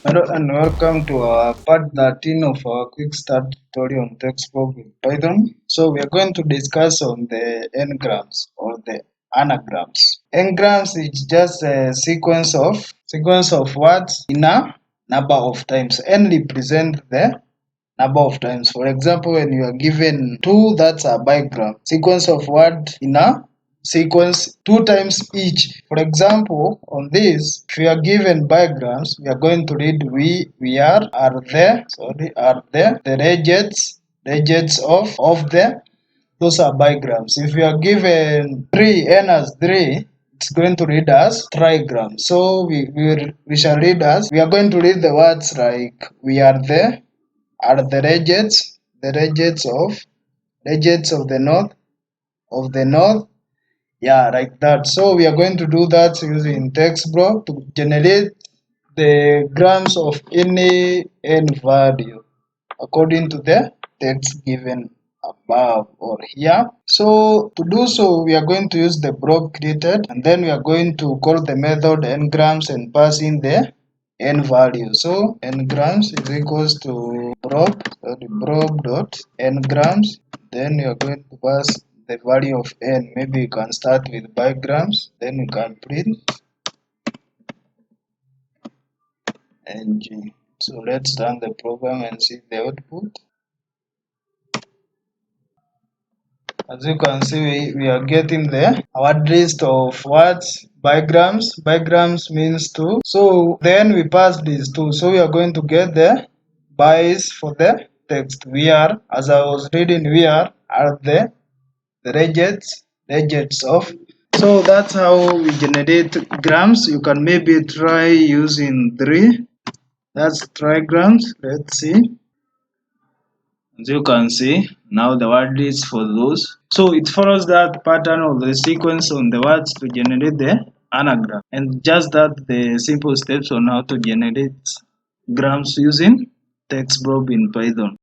Hello and welcome to our part 13 of our quick start tutorial on TextBlob with Python. So we are going to discuss on the Ngrams or the anagrams. Ngrams is just a sequence of words in a number of times. N represent the number of times. For example, when you are given 2, that's a bigram. Sequence of word in a sequence 2 times each. For example, on this, if we are given bigrams, we are going to read we are there, the regex of the, those are bigrams. If we are given 3, n as 3, it's going to read as trigram. So we shall read as, we are going to read the words like we are there, are the regions of the north, yeah, like that. So we are going to do that using TextBlob to generate the grams of any n value according to the text given above or here. So to do so, we are going to use the blob created, and then we are going to call the method ngrams and pass in the n value. So ngrams is equals to blob dot ngrams. Then you are going to pass the value of n. Maybe you can start with bigrams, then you can print ng. So let's run the program and see the output. As you can see, we are getting the word list of words, bigrams. Bigrams means 2. So then we pass these 2. So we are going to get the bys for the text. We are, as I was reading, we are the regex of. So that's how we generate grams. You can maybe try using 3. That's trigrams. Let's see. As you can see, now the word is for those. So it follows that pattern of the sequence on the words to generate the anagram. And just that the simple steps on how to generate grams using TextBlob in Python.